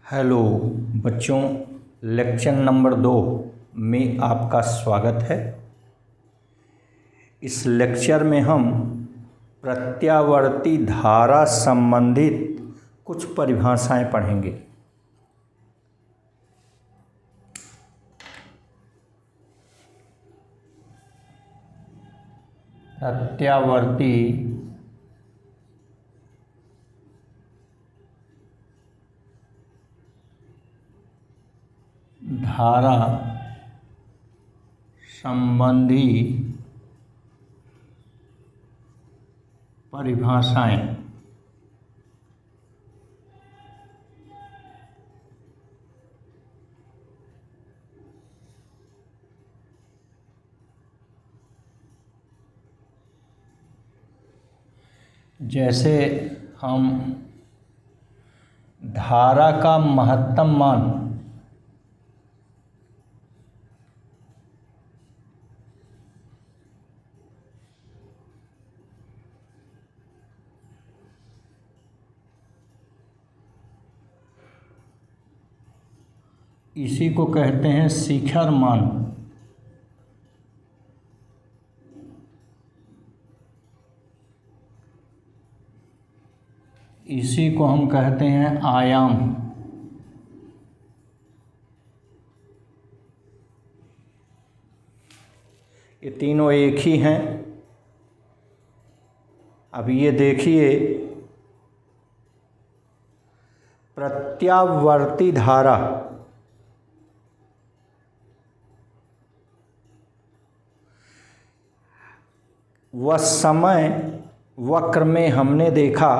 Hello बच्चों, lecture number 2 में आपका स्वागत है। इस लेक्चर में हम प्रत्यावर्ती धारा संबंधित कुछ परिभाषाएं पढ़ेंगे। प्रत्यावर्ती धारा संबंधी परिभाषाएं। जैसे हम धारा का महत्तम मान इसी को कहते हैं शिखर मान। इसी को हम कहते हैं आयाम। ये तीनों एक ही हैं। अब ये देखिए, प्रत्यावर्ती धारा व समय वक्र में हमने देखा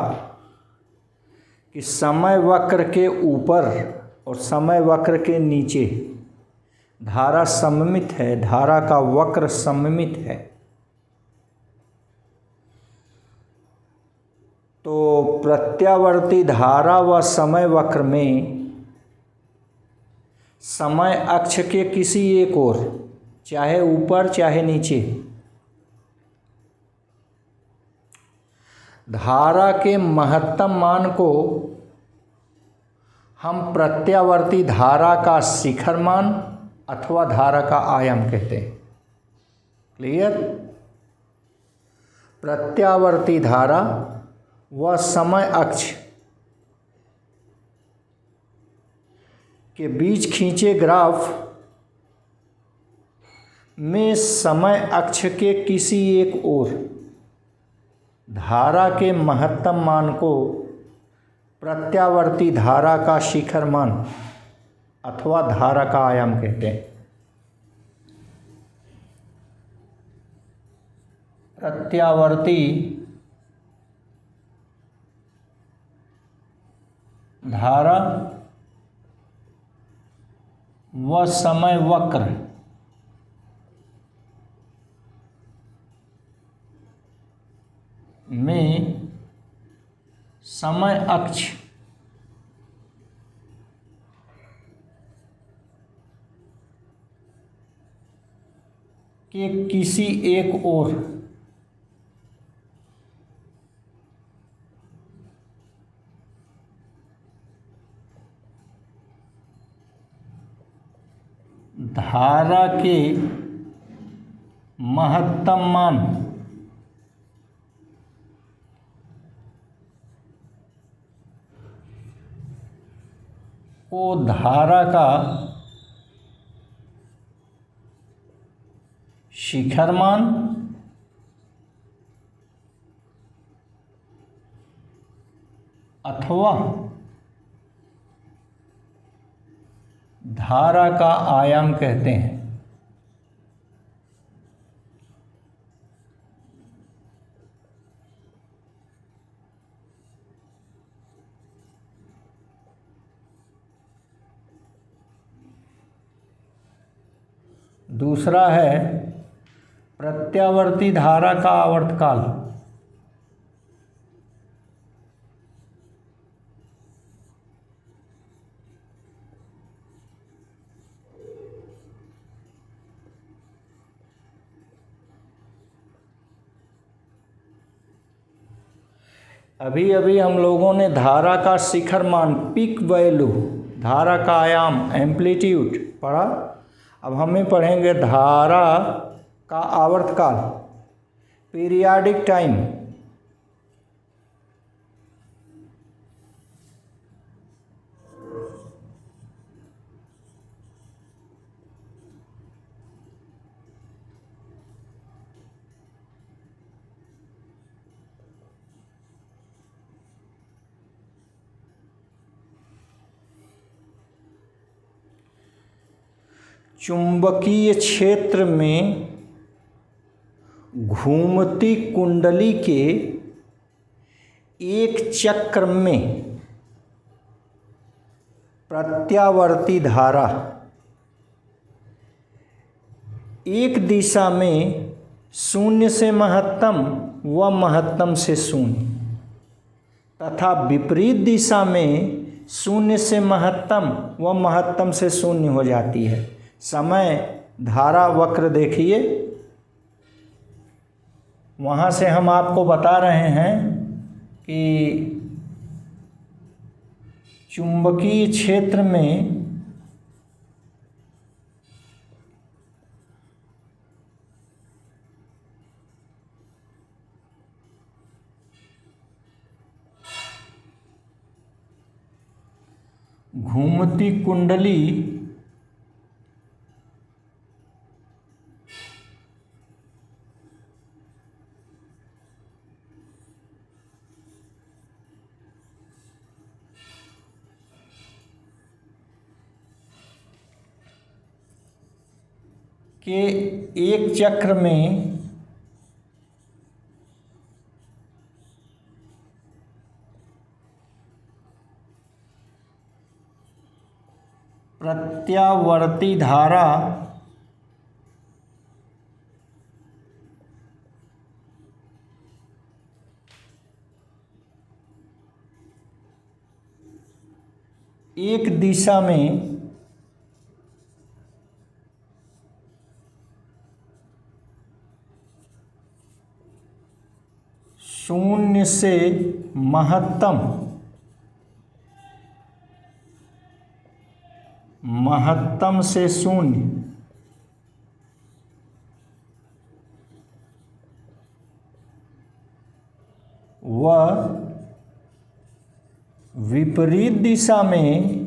कि समय वक्र के ऊपर और समय वक्र के नीचे धारा सममित है, धारा का वक्र सममित है। तो प्रत्यावर्ती धारा व समय वक्र में समय अक्ष के किसी एक ओर, चाहे ऊपर चाहे नीचे, धारा के महत्तम मान को हम प्रत्यावर्ती धारा का शिखर मान अथवा धारा का आयाम कहते हैं। क्लियर? प्रत्यावर्ती धारा व समय अक्ष के बीच खींचे ग्राफ में समय अक्ष के किसी एक ओर धारा के महत्तम मान को प्रत्यावर्ती धारा का शिखर मान अथवा धारा का आयाम कहते हैं। प्रत्यावर्ती धारा व समय वक्र में समय अक्ष के किसी एक ओर धारा के महत्तम मान को धारा का शिखर मान अथवा धारा का आयाम कहते हैं। दूसरा है प्रत्यावर्ती धारा का आवर्तकाल। अभी अभी हम लोगों ने धारा का शिखर मान, पीक वैल्यू धारा का आयाम एम्पलीट्यूड पढ़ा। अब हमें पढ़ेंगे धारा का आवर्तकाल, पीरियाडिक टाइम। चुंबकीय क्षेत्र में घूमती कुंडली के एक चक्र में प्रत्यावर्ती धारा एक दिशा में शून्य से महत्तम व महत्तम से शून्य तथा विपरीत दिशा में शून्य से महत्तम व महत्तम से शून्य हो जाती है। समय धारा वक्र देखिए, वहाँ से हम आपको बता रहे हैं कि चुंबकीय क्षेत्र में घूमती कुंडली के एक चक्र में प्रत्यावर्ती धारा एक दिशा में शून्य से महत्तम से शून्य व विपरीत दिशा में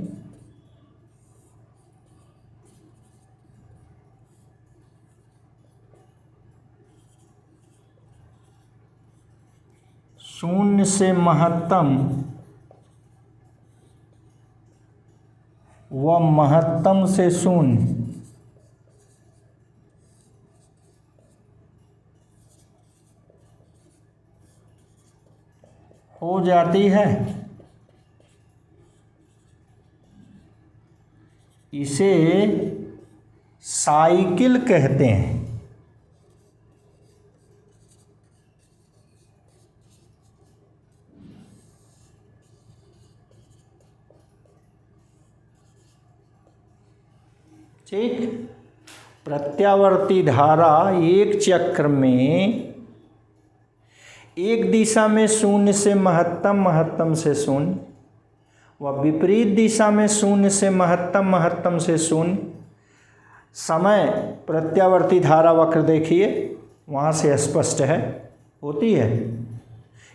शून्य से महत्तम व महत्तम से शून्य हो जाती है। इसे साइकिल कहते हैं। ठीक, प्रत्यावर्ती धारा एक चक्र में एक दिशा में शून्य से महत्तम, महत्तम से शून्य व विपरीत दिशा में शून्य से महत्तम, महत्तम से शून्य। समय प्रत्यावर्ती धारा वक्र देखिए, वहाँ से स्पष्ट है, होती है।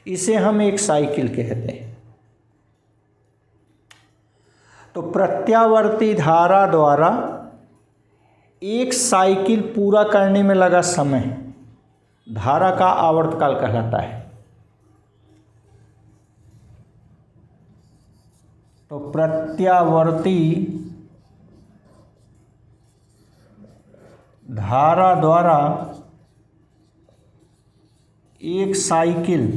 इसे हम एक साइकिल कहते हैं। तो प्रत्यावर्ती धारा द्वारा एक साइकिल पूरा करने में लगा समय धारा का आवर्तकाल कहलाता है। तो प्रत्यावर्ती धारा द्वारा एक साइकिल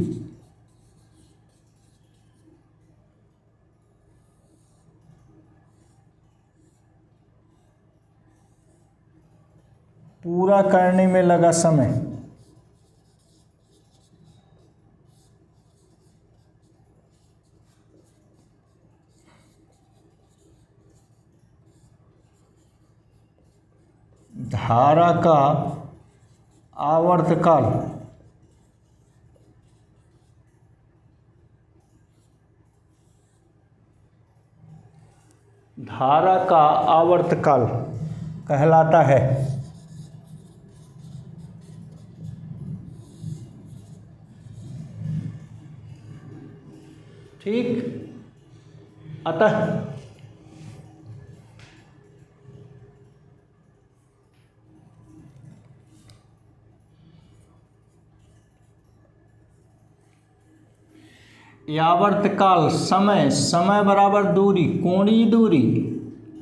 पूरा करने में लगा समय धारा का आवर्तकाल धारा का आवर्तकाल कहलाता है। ठीक, अतः आवर्तकाल समय, समय बराबर दूरी, कोणीय दूरी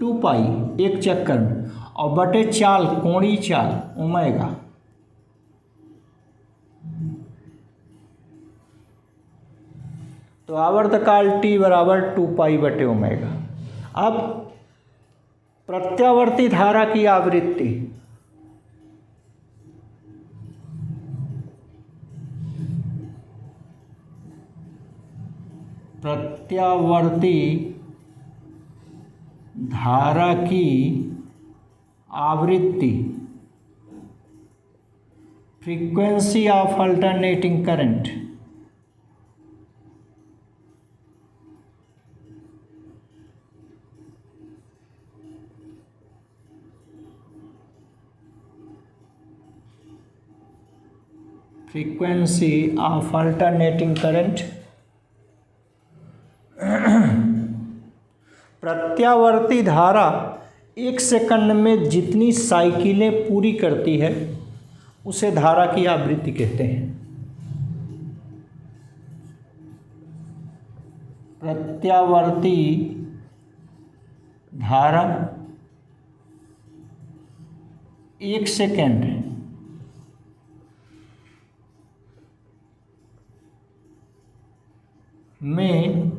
2 पाई एक चक्कर में, और बटे चाल, कोणीय चाल ओमेगा। तो आवर्तकाल टी बराबर 2 पाई बटे ओमेगा। अब प्रत्यावर्ती धारा की आवृत्ति, प्रत्यावर्ती धारा की आवृत्ति, frequency of alternating current, frequency of alternating current, प्रत्यावर्ती धारा 1 सेकंड में जितनी साइकिलें पूरी करती है उसे धारा की आवृत्ति कहते हैं। प्रत्यावर्ती धारा 1 सेकंड में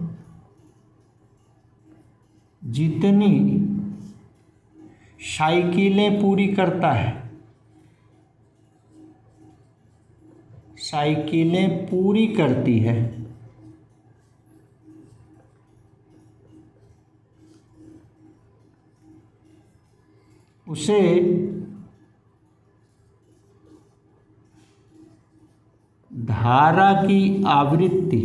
जितनी साइकिलें पूरी करता है, साइकिलें पूरी करती है, उसे धारा की आवृत्ति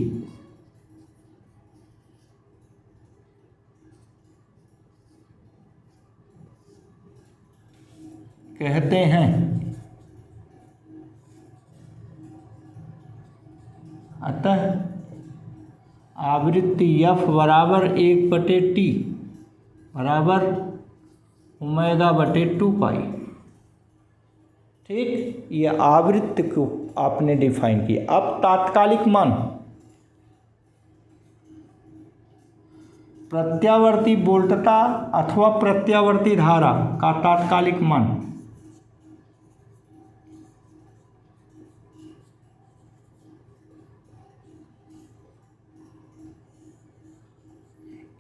कहते हैं। अतः आवृत्ति F बराबर 1/T बराबर ओमेगा बटे 2 पाई। ठीक, ये आवृत्ति को आपने डिफाइन किया। अब तात्कालिक मान, प्रत्यावर्ती वोल्टता अथवा प्रत्यावर्ती धारा का तात्कालिक मान,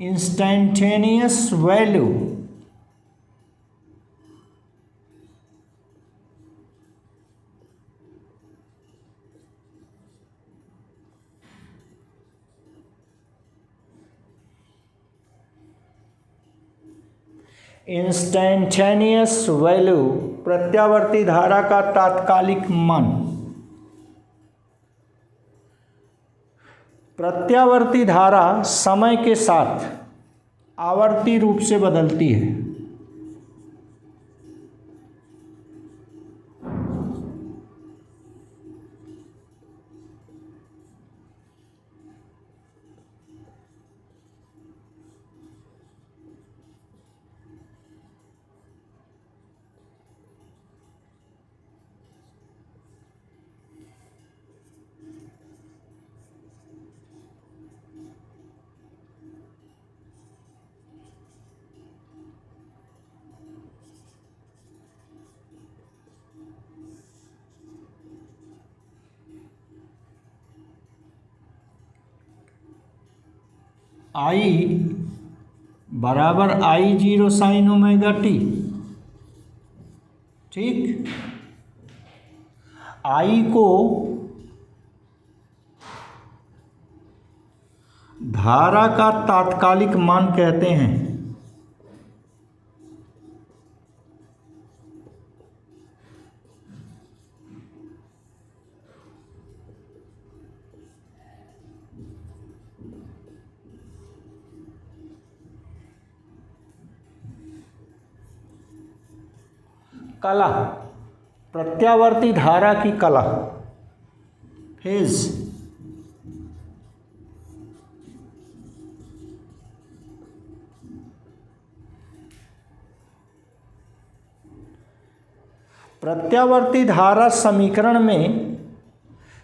इंस्टैंटेनियस वैल्यू, इंस्टैंटेनियस वैल्यू प्रत्यावर्ती धारा का तात्कालिक मान। प्रत्यावर्ती धारा समय के साथ आवर्ती रूप से बदलती है। आई बराबर I0 साइन ओमेगा टी। ठीक, आई को धारा का तात्कालिक मान कहते हैं। कला, प्रत्यावर्ती धारा की कला, फेज। प्रत्यावर्ती धारा समीकरण में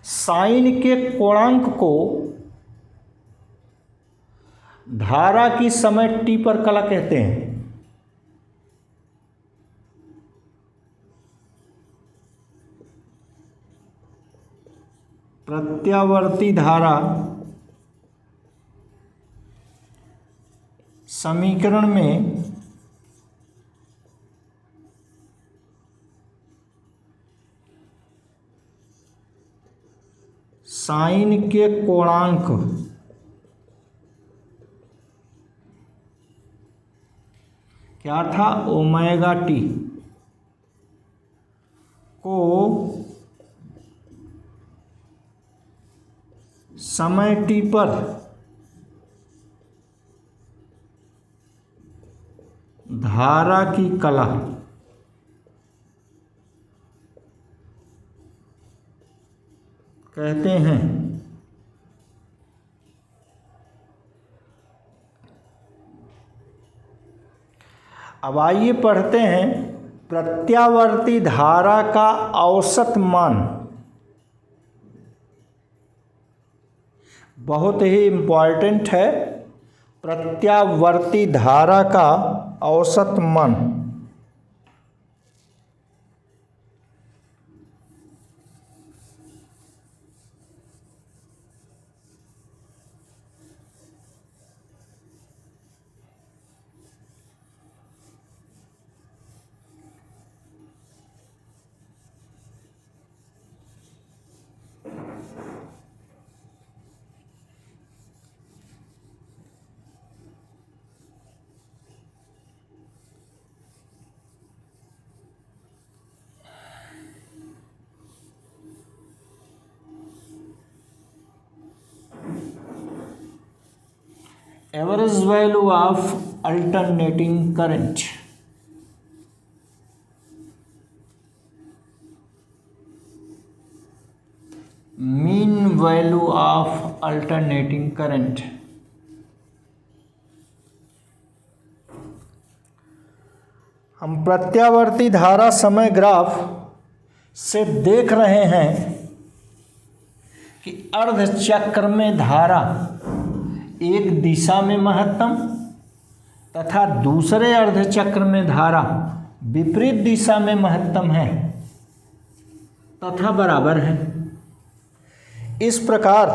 साइन के कोणांक को धारा की समय t पर कला कहते हैं। प्रत्यावर्ती धारा समीकरण में साइन के कोणांक क्या था, ओमेगा टी को समय टी पर धारा की कला कहते हैं। अब आइए पढ़ते हैं प्रत्यावर्ती धारा का औसत मान। बहुत ही इम्पॉर्टेंट है प्रत्यावर्ती धारा का औसत मान। Average value of alternating current, mean value of alternating current. हम प्रत्यावर्ती धारा समय ग्राफ से देख रहे हैं कि अर्धचक्र में धारा एक दिशा में महत्तम तथा दूसरे अर्धचक्र में धारा विपरीत दिशा में महत्तम है तथा बराबर है। इस प्रकार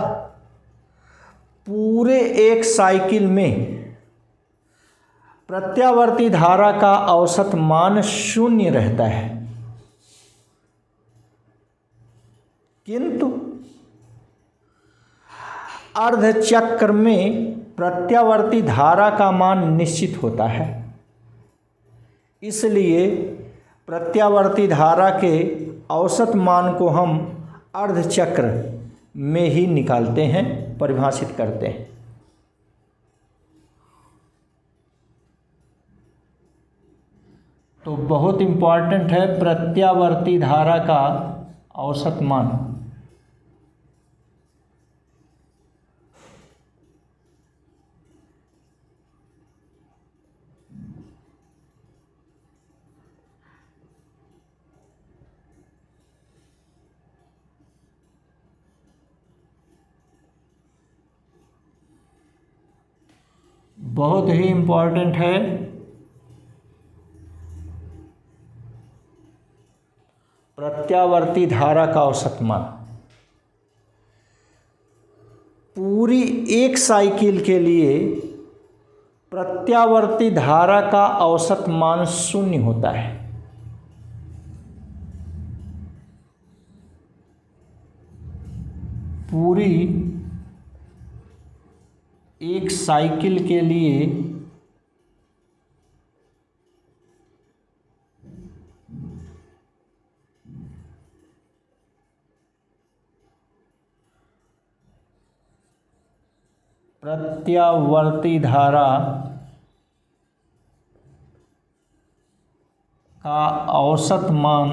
पूरे एक साइकिल में प्रत्यावर्ती धारा का औसत मान 0 रहता है, किंतु अर्धचक्र में प्रत्यावर्ती धारा का मान निश्चित होता है। इसलिए प्रत्यावर्ती धारा के औसत मान को हम अर्धचक्र में ही निकालते हैं, परिभाषित करते हैं। तो बहुत इम्पॉर्टेंट है प्रत्यावर्ती धारा का औसत मान। बहुत ही इम्पॉर्टेंट है प्रत्यावर्ती धारा का औसत मान। पूरी एक साइकिल के लिए प्रत्यावर्ती धारा का औसत मान 0 होता है। पूरी एक साइकिल के लिए प्रत्यावर्ती धारा का औसत मान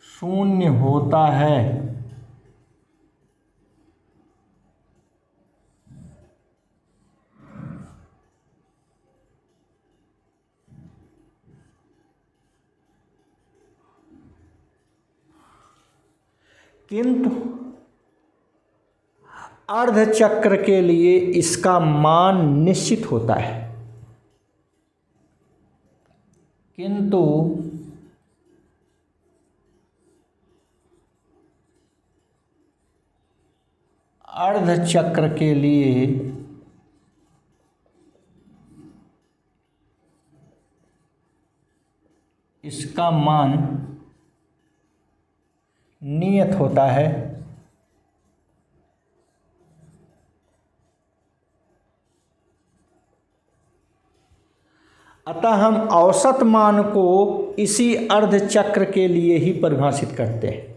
शून्य होता है। किंतु अर्धचक्र के लिए इसका मान निश्चित होता है। किंतु अर्धचक्र के लिए इसका मान नियत होता है। अतः हम औसत मान को इसी अर्धचक्र के लिए ही परिभाषित करते हैं।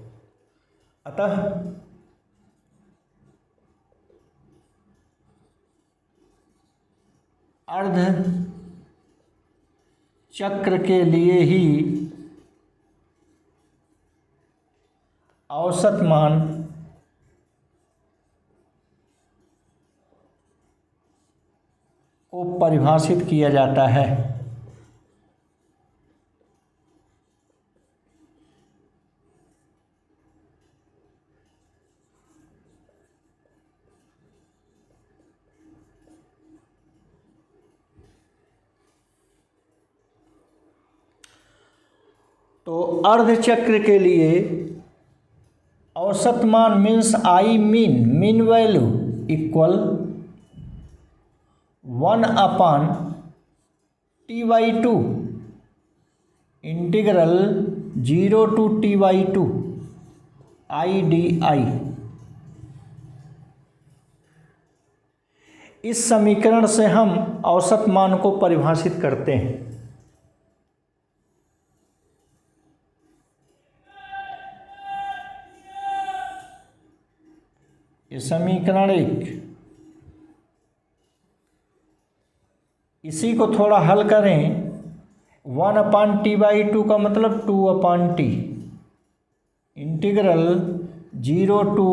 अतः अर्धचक्र के लिए ही औसत मान को परिभाषित किया जाता है। तो अर्धचक्र के लिए औसत मान means I mean value equal 1/T/2 integral 0 to T/2 IdI। इस समीकरण से हम औसत मान को परिभाषित करते हैं। ये समीकरण 1, इसी को थोड़ा हल करें। 1/T/2 का मतलब 2/T integral 0 to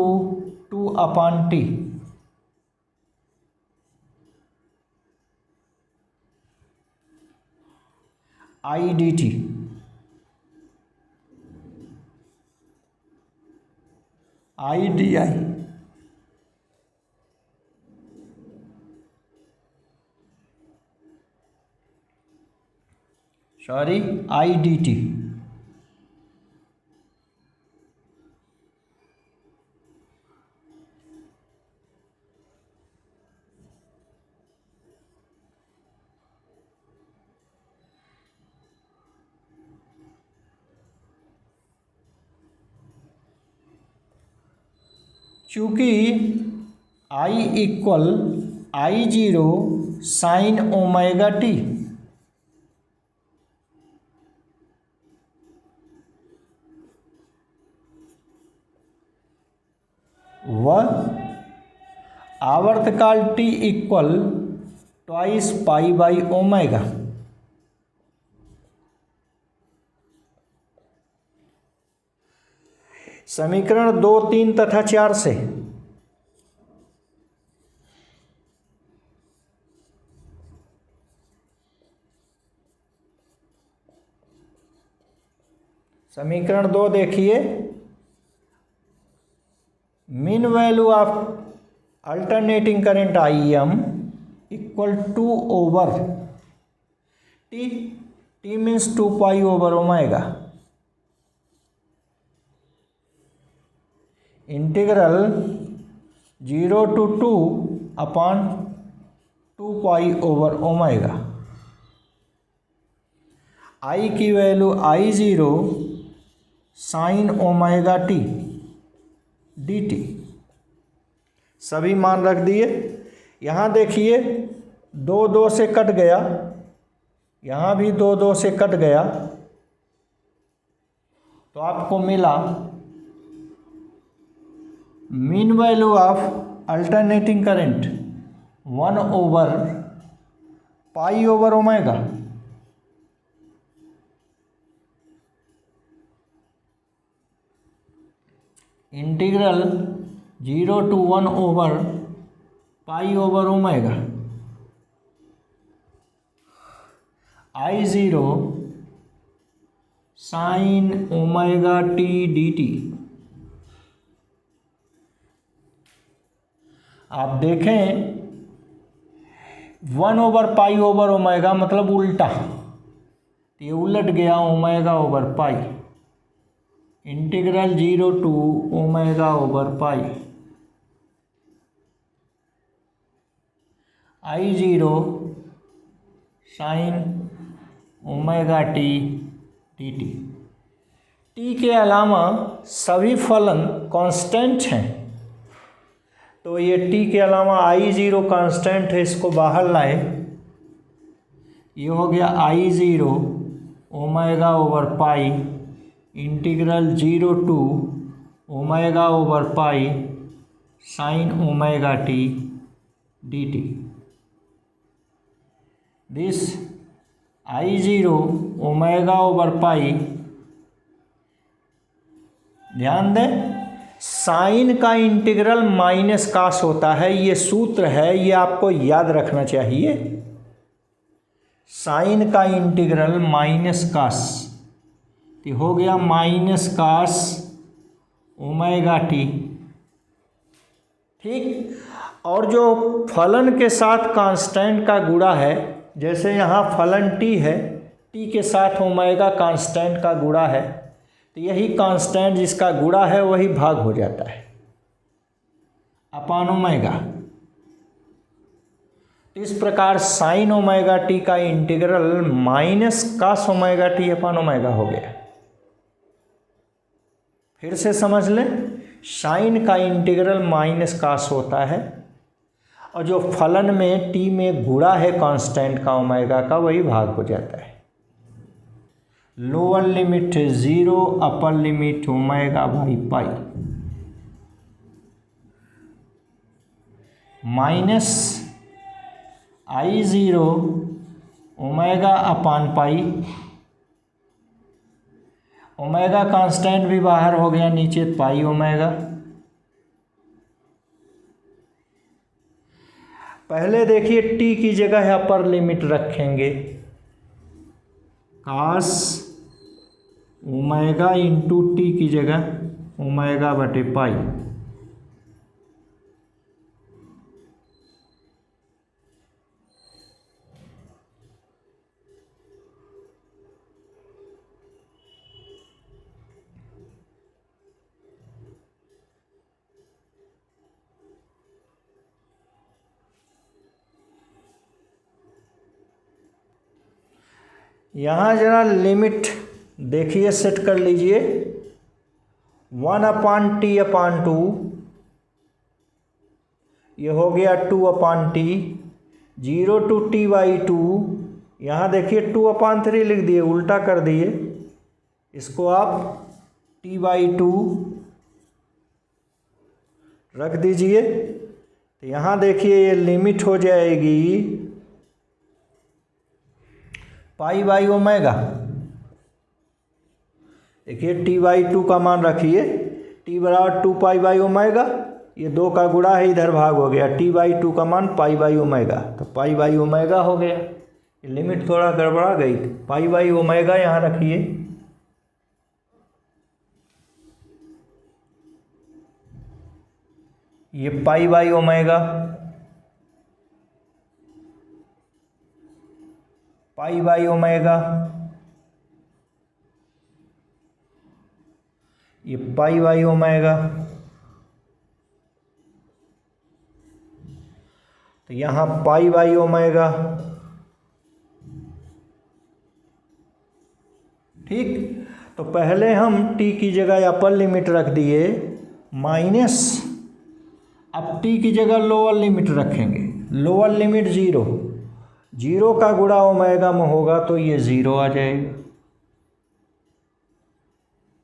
2/T IdT। IdI IdT। चूँकि I equal I0 sin omega t, वह आवर्तकाल t इक्वल 2 π/ω। समीकरण 2, 3 तथा 4 से समीकरण 2 देखिए, mean value of alternating current IM equal 2/T, T means 2 π/ω integral 0 to 2/2 π/ω। I की value I0 sin omega t dt सभी मान रख दिए। यहाँ देखिए 2 से कट गया, यहाँ भी 2 से कट गया, तो आपको मिला mean value of alternating current 1/2 pi over omega, integral 0 to 1 over pi over omega, I0 sine omega T D t. आप देखें 1 ओवर पाई ओवर ओमेगा मतलब उल्टा, ये उलट गया omega over pi, integral 0 to omega over pi, I0 sine omega T D T. T के अलावा सभी फलन कांस्टेंट हैं, तो ये टी के अलावा I0 कांस्टेंट है, इसको बाहर लाए, ये हो गया I0 omega over pi integral 0 to omega over pi sine omega T D T. This I0 omega over pi, ध्यान दें साइन का इंटीग्रल माइनस कास होता है, ये सूत्र है, ये आपको याद रखना चाहिए। साइन का इंटीग्रल माइनस कास, तो हो गया माइनस कास ओमेगा टी, ठीक। और जो फलन के साथ कांस्टेंट का गुणा है, जैसे यहाँ फलन टी है, टी के साथ ओमेगा कांस्टेंट का गुणा है, तो यही कांस्टेंट जिसका गुणा है वही भाग हो जाता है अपान ओमेगा। इस प्रकार साइन ओमेगा टी का integral minus cos omega T upon omega हो गया। फिर से समझ लें, साइन का इंटीग्रल माइनस कास होता है, और जो फलन में टी में गुणा है कांस्टेंट का ओमेगा का वही भाग हो जाता है। Lower limit 0, upper limit omega by pi, minus I0 omega upon pi, omega constant भी बाहर हो गया, नीचे पाई ओमेगा। पहले देखिए टी की जगह अपर लिमिट रखेंगे, कास ओमेगा इंटू टी की जगह ओमेगा बटे पाई, यहाँ जरा लिमिट देखिए, सेट कर लीजिए, 1 अपान टी अपान 2, ये हो गया 2 अपान टी, 0 टू टी बाई 2, यहाँ देखिए 2 अपान 3 लिख दिए, उल्टा कर दिए, इसको आप टी बाई 2 रख दीजिए। तो यहाँ देखिए ये लिमिट हो जाएगी पाई बाई ओमेगा। देखिए टी बाई 2 का मान रखिए, टी बराबर 2 पाई बाई ओमेगा, ये 2 का गुणा है, इधर भाग हो गया, टी बाई 2 का मान पाई बाई ओमेगा, तो पाई बाई ओमेगा हो गया। ये लिमिट थोड़ा गड़बड़ा गई, पाई बाई ओमेगा यहाँ रखिए, ये पाई by omega, pi by omega, ये पाई बाई ओमेगा, तो यहाँ पाई बाई ओमेगा, ठीक। तो पहले हम टी की जगह अपर लिमिट रख दिए माइनस, अब टी की जगह लोअर लिमिट रखेंगे, लोअर लिमिट 0, 0 का गुणा ओमेगा में होगा तो ये 0 आ जाएगा।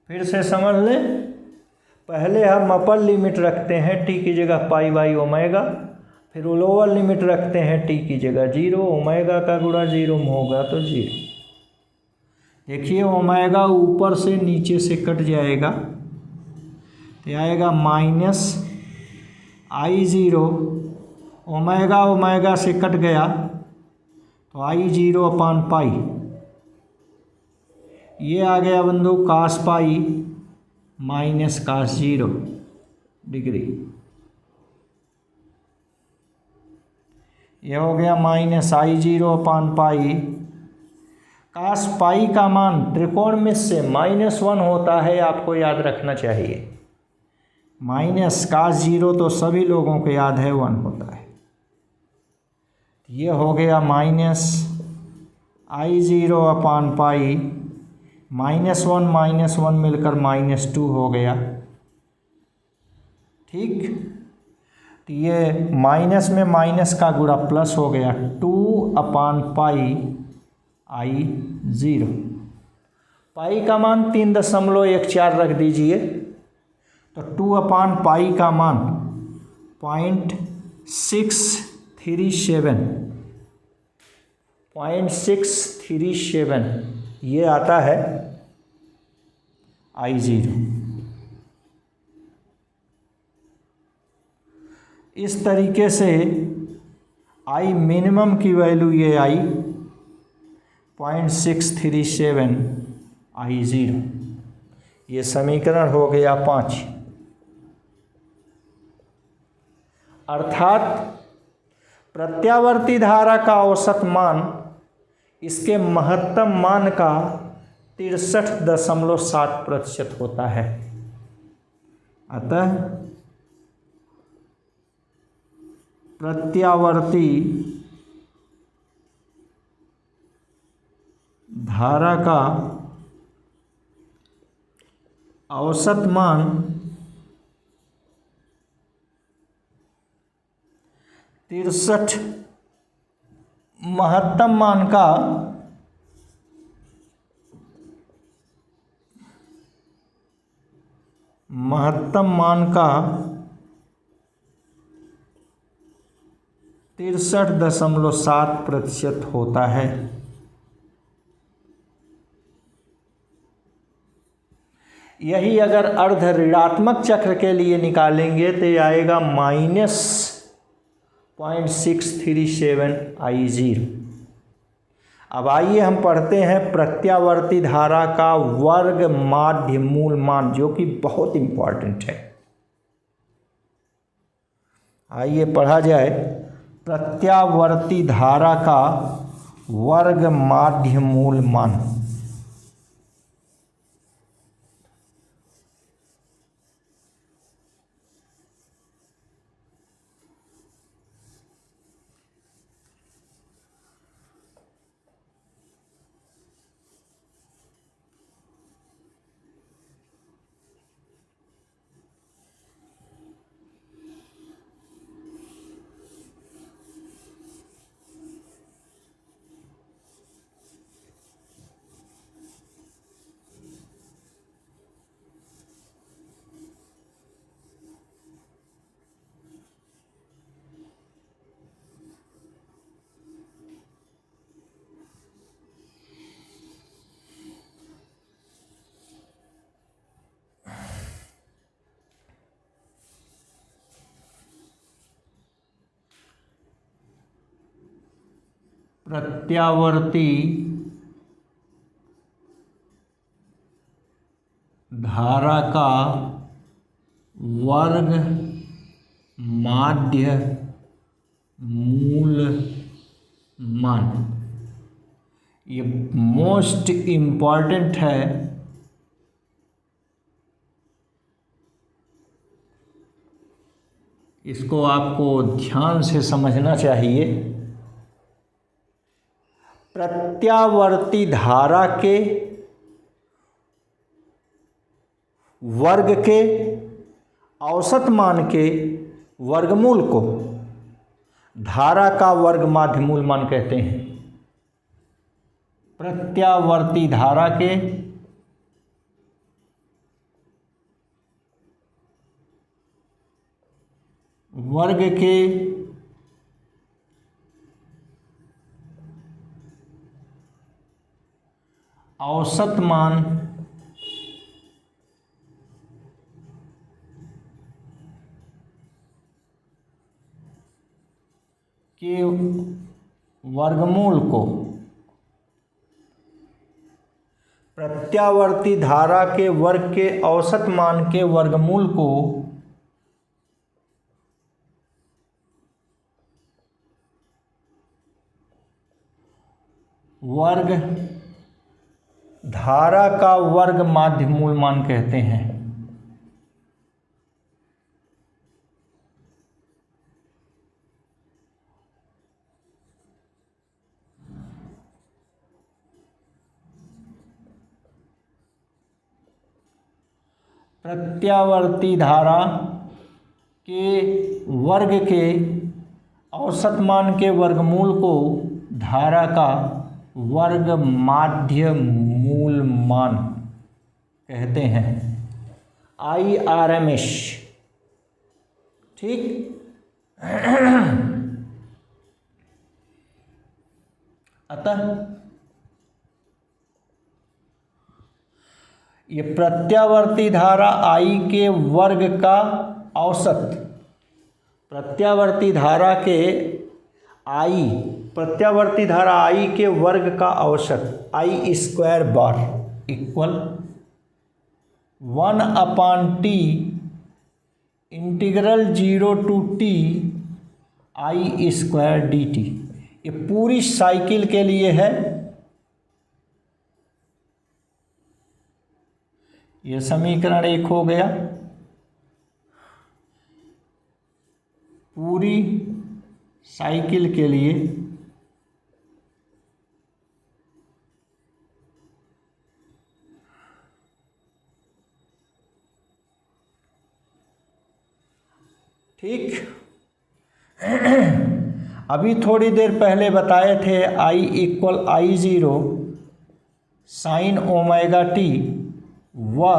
फिर से समझ लें, पहले हम अपर लिमिट रखते हैं टी की जगह पाई बाई ओमेगा, फिर लोअर लिमिट रखते हैं टी की जगह 0, ओमेगा का गुणा 0 में होगा तो 0। देखिए ओमेगा ऊपर से नीचे से कट जाएगा तो आएगा माइनस I0, ओमेगा ओमेगा से कट गया तो I0 अपान पाई, ये आ गया बंधु कास पाई माइनस कास 0 डिग्री, ये हो गया माइनस I0 अपान पाई। कास पाई का मान त्रिकोण में से -1 होता है, आपको याद रखना चाहिए। माइनस कास 0 तो सभी लोगों को याद है 1 होता है। ये हो गया माइनस I0 अपान पाई, -1 मिलकर -2 हो गया। ठीक, तो ये माइनस में माइनस का गुणा प्लस हो गया 2 अपान पाई I0। पाई का मान 3.14 रख दीजिए तो 2 अपान पाई का मान 0.637 ये आता है I0। इस तरीके से I मिनिमम की वैल्यू ये आई 0.637 I0। ये समीकरण हो गया 5। अर्थात प्रत्यावर्ती धारा का औसत मान इसके महत्तम मान का 63.7% होता है। अतः प्रत्यावर्ती धारा का औसत मान 63, महत्तम मान का 63.7% होता है। यही अगर अर्ध ऋणात्मक चक्र के लिए निकालेंगे तो आएगा -0.637 I0। अब आइए हम पढ़ते हैं प्रत्यावर्ती धारा का वर्ग माध्य मूल मान, जो कि बहुत इम्पॉर्टेंट है। आइए पढ़ा जाए प्रत्यावर्ती धारा का वर्ग माध्य मूल मान। प्रत्यावर्ती धारा का वर्ग माध्य मूल मान, ये मोस्ट इम्पॉर्टेंट है। इसको आपको ध्यान से समझना चाहिए। प्रत्यावर्ती धारा के वर्ग के औसत मान के वर्गमूल को धारा का वर्ग माध्य मूल मान कहते हैं। प्रत्यावर्ती धारा के वर्ग के औसत मान के वर्गमूल को प्रत्यावर्ती धारा के वर्ग के औसत मान के वर्गमूल को वर्ग धारा का वर्ग माध्य मूल मान कहते हैं। प्रत्यावर्ती धारा के वर्ग के औसत मान के वर्गमूल को धारा का वर्ग माध्य मूल मान कहते हैं, IRMS। ठीक। अतः ये प्रत्यावर्ती धारा I के वर्ग का औसत, प्रत्यावर्ती धारा I के वर्ग का औसत I square bar equal 1/t integral 0 to t I square dt। ये पूरी साइकिल के लिए है। ये समीकरण 1 हो गया। पूरी साइकिल के लिए ठीक। अभी थोड़ी देर पहले बताए थे I equal I0 sine omega T व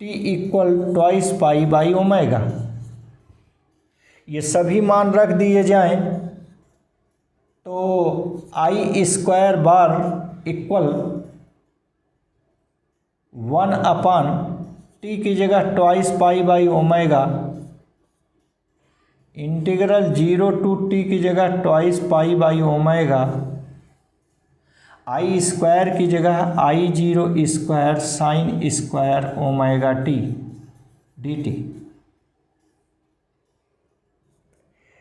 t equal twice pi by omega. ये सभी मान रख दिए जाएं तो I square bar equal 1/t की जगह twice pi by omega integral 0 to t की जगह twice pi by omega I square की जगह I0 square sine square omega T dt।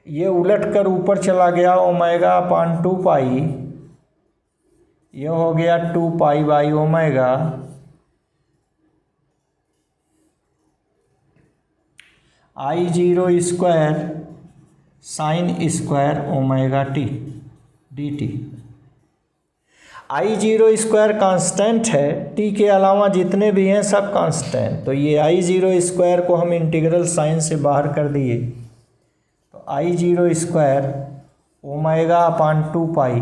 ये उलट कर ऊपर चला गया ओमेगा अपान 2 पाई, ये हो गया 2 pi by omega I0 square sine square omega T dt। I0 square constant है, t के अलावा जितने भी हैं सब कांस्टेंट। तो ये I0 स्क्वायर को हम इंटीग्रल साइन से बाहर कर दिए तो I0 square omega upon 2 pi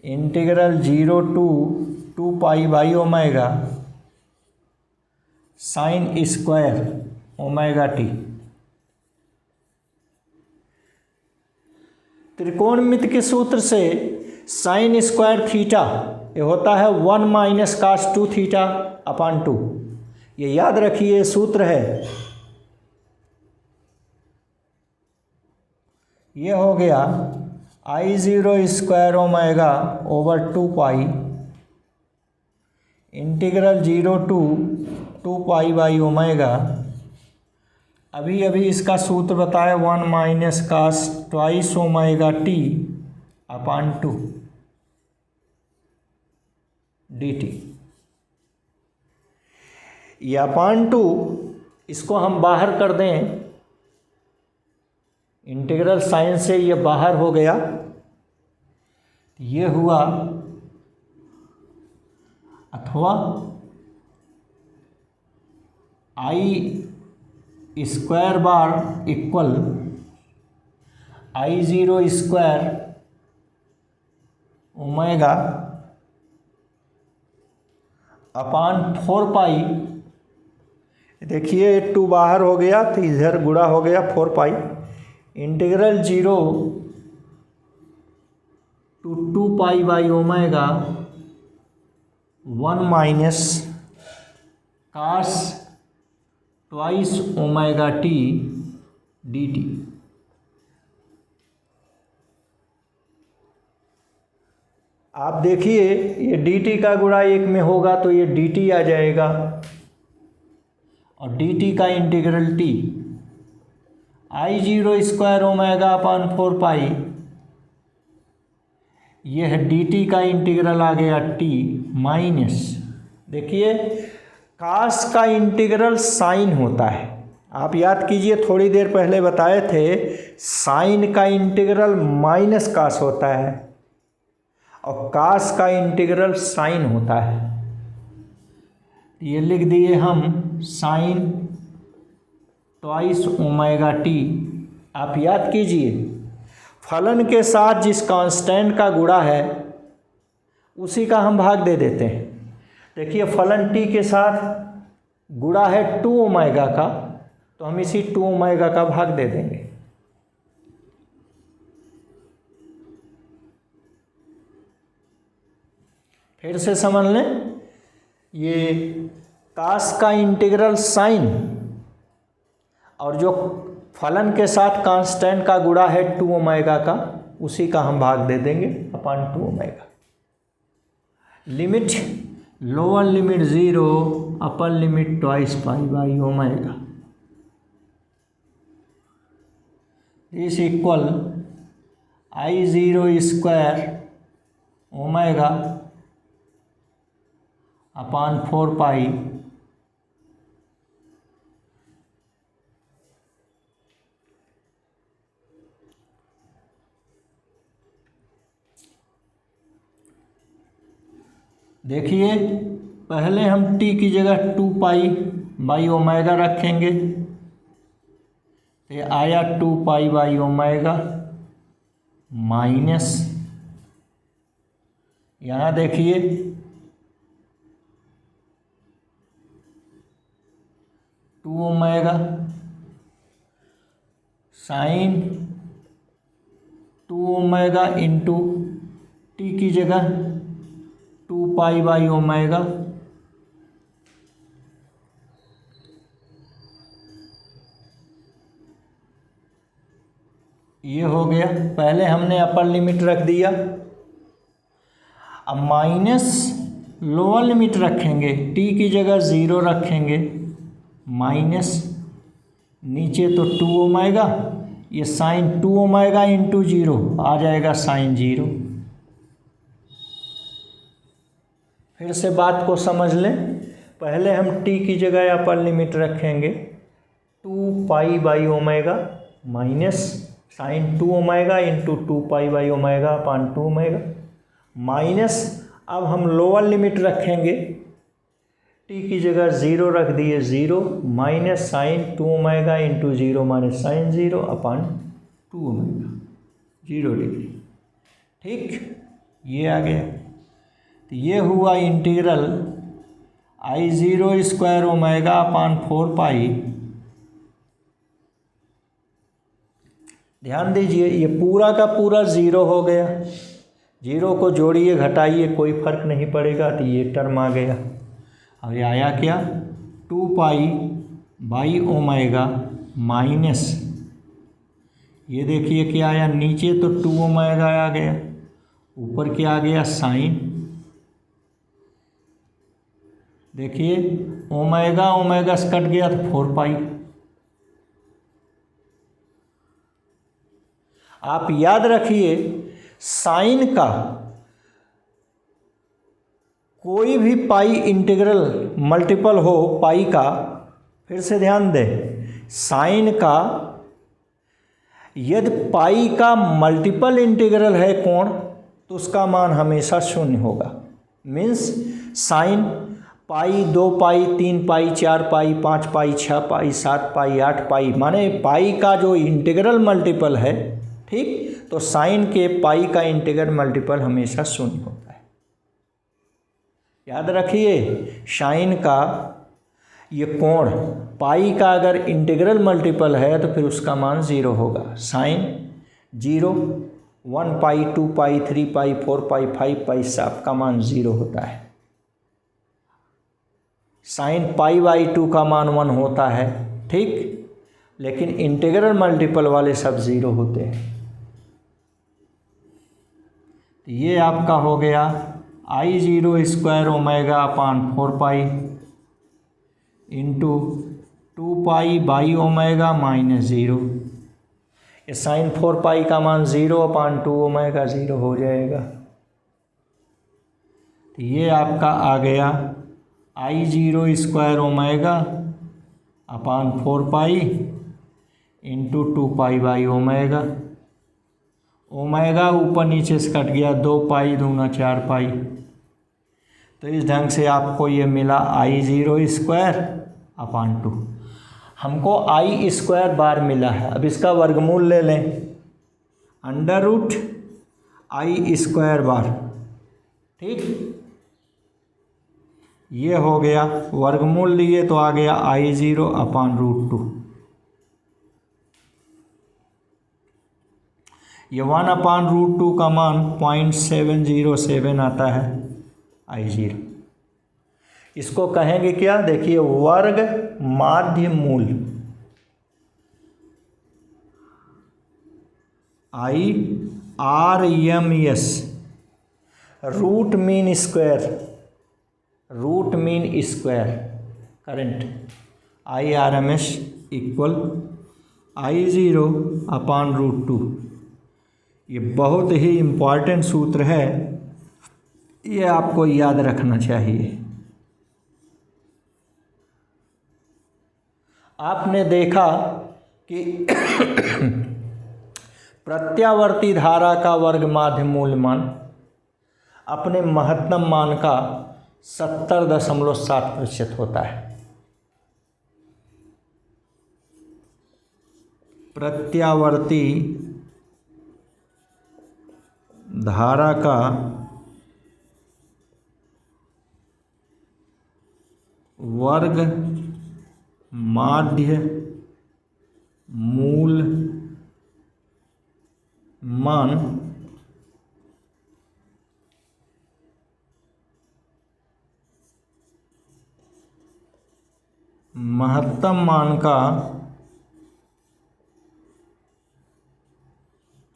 integral 0 to 2 pi by omega sine square omega t. त्रिकोणमिति के सूत्र से साइन स्क्वायर थीटा ये होता है 1 माइनस कास 2 थीटा अपान 2। ये याद रखिए सूत्र है। ये हो गया I0 square omega over 2 pi integral 0 to 2 pi by omega. अभी इसका सूत्र बताया 1 minus cos twice omega T upon 2 dt। ये अपान 2 इसको हम बाहर कर दें, इंटीग्रल साइन से ये बाहर हो गया, ये हुआ अथवा I square bar equal I0 square omega upon 4 pi. देखिए 2 बाहर हो गया तो इधर गुणा हो गया 4 pi integral 0 to 2 pi by omega 1 minus cos twice omega T D t. आप देखिए ये डी टी का गुणा 1 में होगा तो ये डी टी आ जाएगा और डी टी का integral t I 0 square omega upon 4 pi, यह डी टी का इंटीग्रल आ गया टी माइनस, देखिए कास का इंटीग्रल साइन होता है। आप याद कीजिए थोड़ी देर पहले बताए थे साइन का इंटीग्रल माइनस कास होता है और कास का इंटीग्रल साइन होता है। ये लिख दिए हम साइन ट्वाइस ओमेगा टी। आप याद कीजिए फलन के साथ जिस कांस्टेंट का गुणा है उसी का हम भाग दे देते हैं। देखिए फलन टी के साथ गुणा है 2 ओमेगा का, तो हम इसी 2 ओमेगा का भाग दे देंगे। फिर से समझ लें, ये कास का इंटीग्रल साइन और जो फलन के साथ कांस्टेंट का गुणा है 2 ओमेगा का, उसी का हम भाग दे देंगे upon 2 omega. Limit lower limit 0 upper limit twice pi by omega इस इक्वल आई 0 स्क्वायर ओमेगा अपॉन 4 पाई देखिए पहले हम t की जगह 2 पाई बाई ओमेगा रखेंगे, तो आया 2 पाई बाई ओमेगा माइनस, यहाँ देखिए 2 omega sine 2 omega into T की जगह 2 पाई बाई ओमेगा ये हो गया। पहले हमने अपर लिमिट रख दिया, अब माइनस लोअर लिमिट रखेंगे, टी की जगह 0 रखेंगे माइनस नीचे तो 2 ओमेगा, ये साइन 2 ओमेगा इंटू 0 आ जाएगा साइन 0। फिर से बात को समझ लें, पहले हम t की जगह अपर लिमिट रखेंगे 2 pi by omega minus sine 2 omega into 2 pi by omega upon 2 omega minus, अब हम लोअर लिमिट रखेंगे, t की जगह 0 रख दिए 0 minus sine 2 omega into 0 minus sine 0 upon 2 omega 0 degree. ठीक, ये आ गया। तो ये हुआ integral I 0 square omega upon 4 pi. ध्यान दीजिए ये पूरा का पूरा 0 हो गया, 0 को जोड़िए घटाइए कोई फर्क नहीं पड़ेगा, तो ये टर्म आ गया। अब ये आया क्या 2 पाई बाई ओमेगा माइनस, ये देखिए क्या आया, नीचे तो 2 ओमेगा आ गया, ऊपर क्या आ गया साइन, देखिए ओमेगा ओमेगा से कट गया तो 4 पाई। आप याद रखिए साइन का कोई भी पाई इंटीग्रल मल्टीपल हो पाई का, फिर से ध्यान दें, साइन का यदि पाई का मल्टीपल इंटीग्रल है कोण, तो उसका मान हमेशा 0 होगा। मीन्स साइन पाई 2 पाई 3 पाई 4 पाई 5 पाई 6 पाई 7 पाई 8 पाई, माने पाई का जो इंटीग्रल मल्टीपल है, ठीक, तो साइन के पाई का इंटीग्रल मल्टीपल हमेशा 0 होता है। याद रखिए साइन का ये कोण पाई का अगर इंटीग्रल मल्टीपल है तो फिर उसका मान 0 होगा। साइन 0 1 पाई 2 पाई 3 पाई 4 पाई 5 पाई सबका मान 0 होता है। साइन पाई बाई 2 का मान 1 होता है, ठीक, लेकिन इंटीग्रल मल्टीपल वाले सब 0 होते हैं। तो ये आपका हो गया I0² omega upon 4 pi into 2 pi by omega minus 0। ये साइन 4 पाई का मान 0 अपान 2 ओमेगा 0 हो जाएगा। तो ये आपका आ गया I0² omega upon 4 pi into 2 pi by omega. Omega ऊपर नीचे से कट गया, 2 पाई दूना 4 पाई। तो इस ढंग से आपको ये मिला I0² अपान 2। हमको I² बार मिला है, अब इसका वर्गमूल ले लें, अंडर रूट I² बार, ठीक। ये हो गया, वर्गमूल लिए तो आ गया I0 अपान √2। ये 1 अपान √2 का मान 0.707 आता है I0। इसको कहेंगे क्या, देखिए, वर्ग माध्य मूल, IRMS, root mean square current, IRMS equal I0 upon √2। ये बहुत ही इम्पॉर्टेंट सूत्र है, ये आपको याद रखना चाहिए। आपने देखा कि प्रत्यावर्ती धारा का वर्ग माध्य मूल मान अपने महत्तम मान का 70.7% होता है। प्रत्यावर्ती धारा का वर्ग माध्य मूल मान महत्तम मान का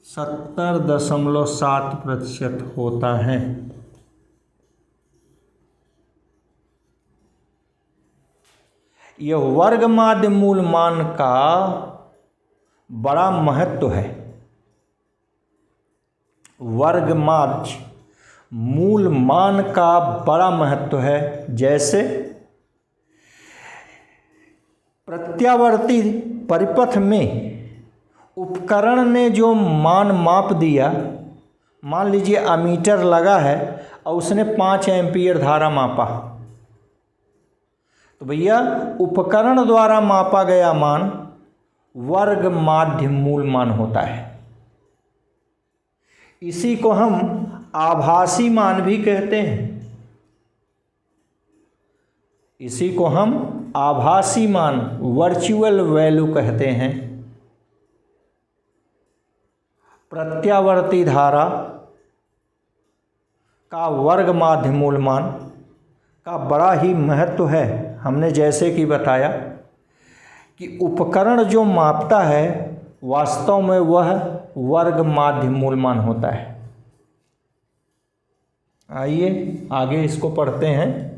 70.7% होता है। यह वर्ग माध्य मूल मान का बड़ा महत्व है। वर्ग माध्य मूल मान का बड़ा महत्व है। जैसे प्रत्यावर्ती परिपथ में उपकरण ने जो मान माप दिया, मान लीजिए अमीटर लगा है और उसने 5 एम्पीयर धारा मापा, तो भैया उपकरण द्वारा मापा गया मान वर्ग माध्य मूल मान होता है। इसी को हम आभासी मान भी कहते हैं। इसी को हम आभासी मान, वर्चुअल वैल्यू कहते हैं। प्रत्यावर्ती धारा का वर्ग माध्य मूल मान का बड़ा ही महत्व है। हमने जैसे कि बताया कि उपकरण जो मापता है वास्तव में वह वर्ग माध्य मूल मान होता है। आइए आगे इसको पढ़ते हैं।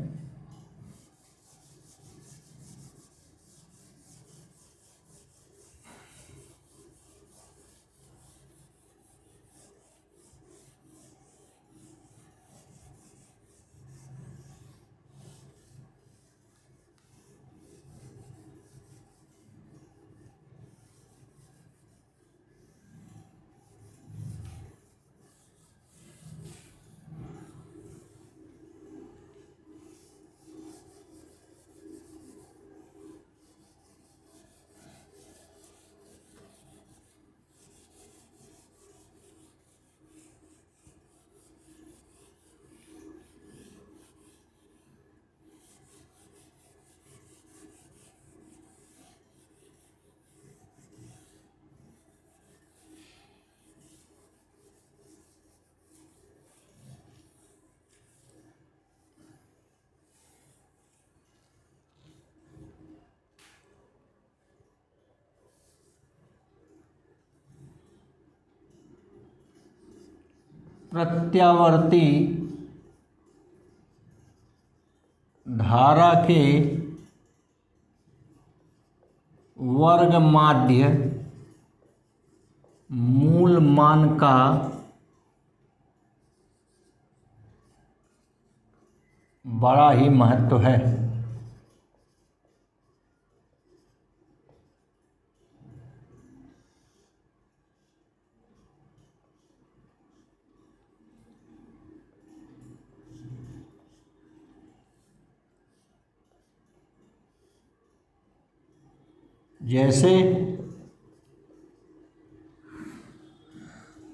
प्रत्यावर्ती धारा के वर्ग माध्य मूल मान का बड़ा ही महत्व है। जैसे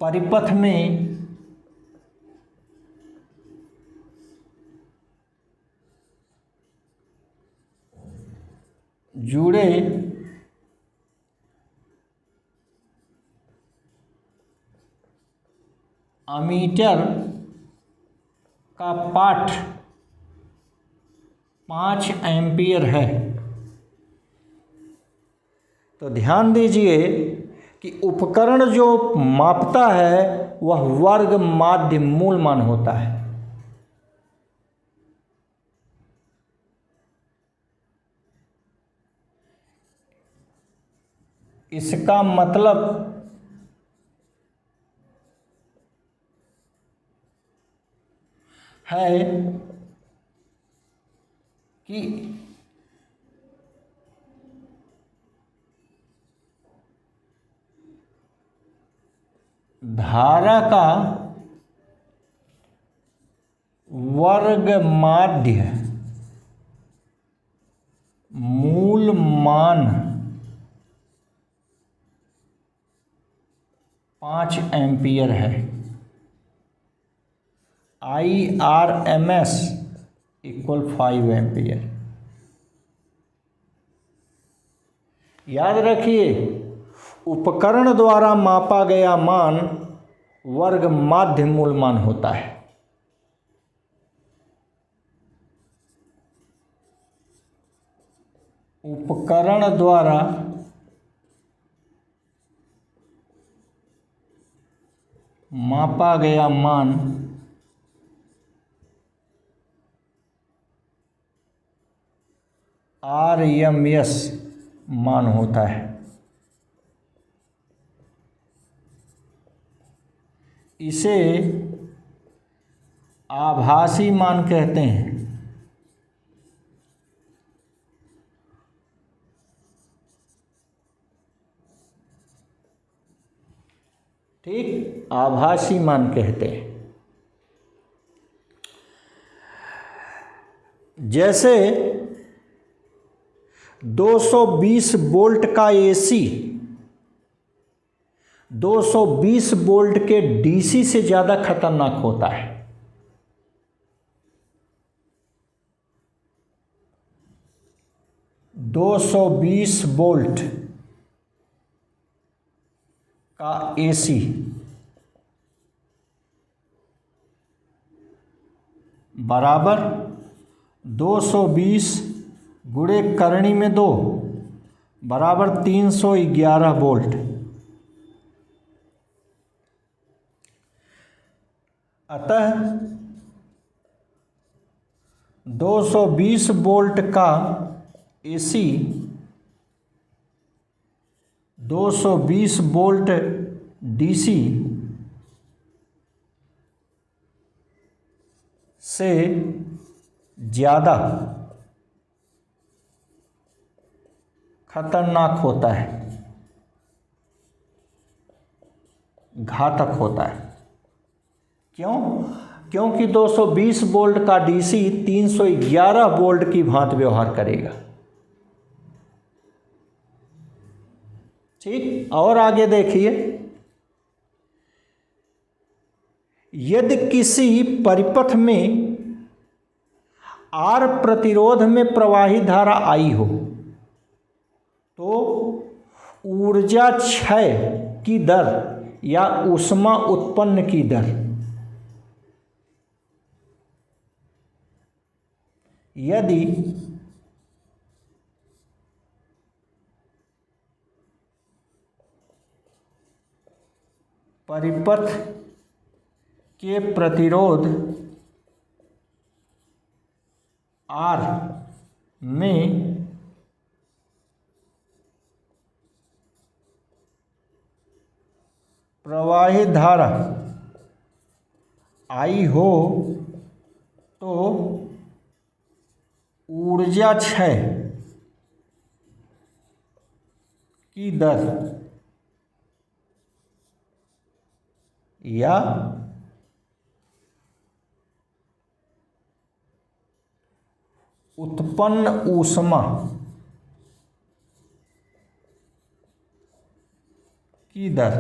परिपथ में जुड़े अमीटर का पाठ 5 एम्पीयर है, तो ध्यान दीजिए कि उपकरण जो मापता है वह वर्ग माध्य मूल मान होता है। इसका मतलब है कि धारा का वर्ग माध्य मूल मान 5 एम्पीयर है। IRMS equal 5 ampere. याद रखिए, उपकरण द्वारा मापा गया मान वर्ग माध्य मूल मान होता है। उपकरण द्वारा मापा गया मान RMS मान होता है। इसे आभासी मान कहते हैं। ठीक, आभासी मान कहते हैं। जैसे 220 वोल्ट का AC 220 वोल्ट के DC से ज़्यादा खतरनाक होता है। दो 220 वोल्ट का AC बराबर 220 गुणे करनी में 2 बराबर 311 वोल्ट। अतः 220 वोल्ट का AC 220 वोल्ट DC से ज़्यादा खतरनाक होता है, घातक होता है। क्यों? क्योंकि 220 वोल्ट का DC 311 वोल्ट की भांति व्यवहार करेगा। ठीक, और आगे देखिए, यदि किसी परिपथ में R प्रतिरोध में प्रवाहित धारा I हो तो ऊर्जा क्षय की दर या ऊष्मा उत्पन्न की दर यदि परिपथ के प्रतिरोध R में प्रवाहित धारा I हो तो ऊर्जा क्षय की दर या उत्पन्न ऊष्मा की दर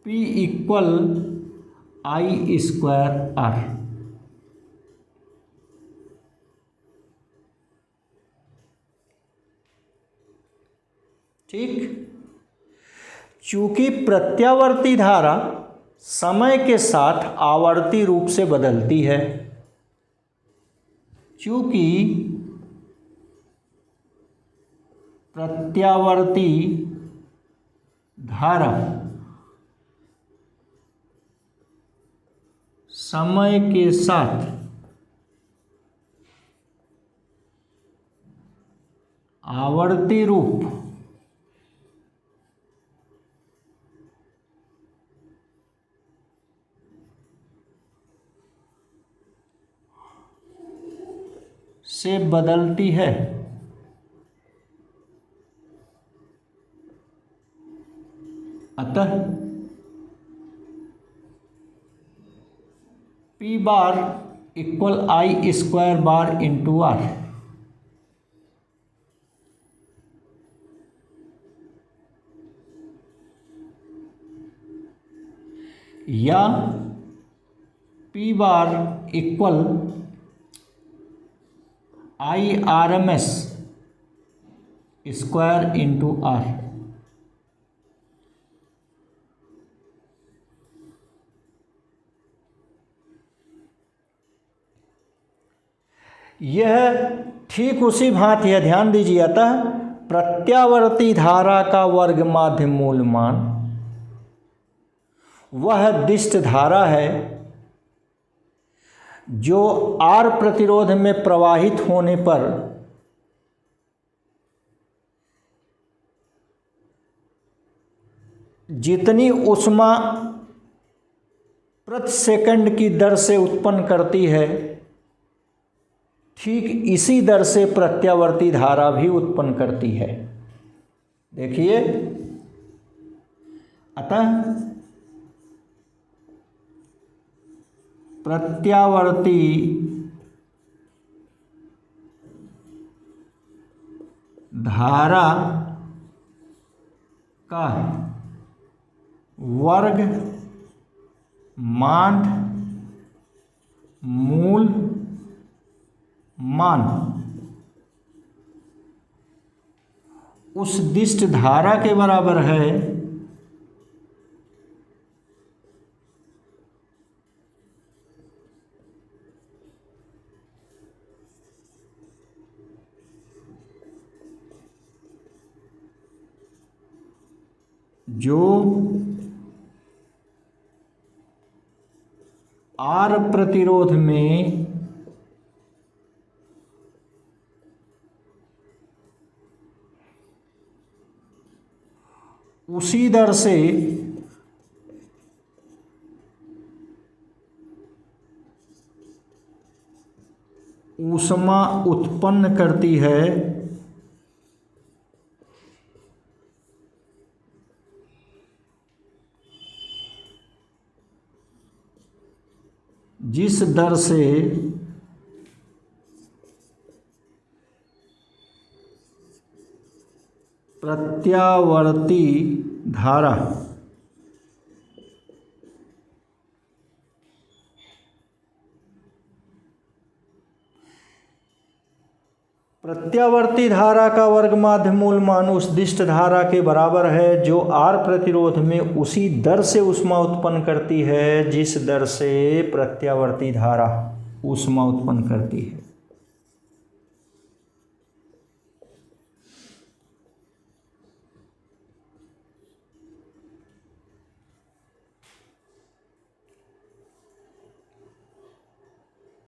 P equal I square R। ठीक, चूंकि प्रत्यावर्ती धारा समय के साथ आवर्ती रूप से बदलती है, चूंकि प्रत्यावर्ती धारा समय के साथ आवर्ती रूप से बदलती है, अतः P bar equal I square bar into R। या P bar equal IRMS square into R। यह ठीक उसी भांति है, ध्यान दीजिए। अतः प्रत्यावर्ती धारा का वर्ग माध्य मूल मान वह दिष्ट धारा है जो R प्रतिरोध में प्रवाहित होने पर जितनी ऊष्मा प्रति सेकंड की दर से उत्पन्न करती है, ठीक इसी दर से प्रत्यावर्ती धारा भी उत्पन्न करती है। देखिए, अतः प्रत्यावर्ती धारा का वर्ग माध्य मूल मान उस दिष्ट धारा के बराबर है जो R प्रतिरोध में उसी दर से ऊष्मा उत्पन्न करती है जिस दर से प्रत्यावर्ती धारा प्रत्यावर्ती धारा का वर्ग माध्य मूल मान उस दिष्ट धारा के बराबर है जो R प्रतिरोध में उसी दर से ऊष्मा उत्पन्न करती है जिस दर से प्रत्यावर्ती धारा ऊष्मा उत्पन्न करती है।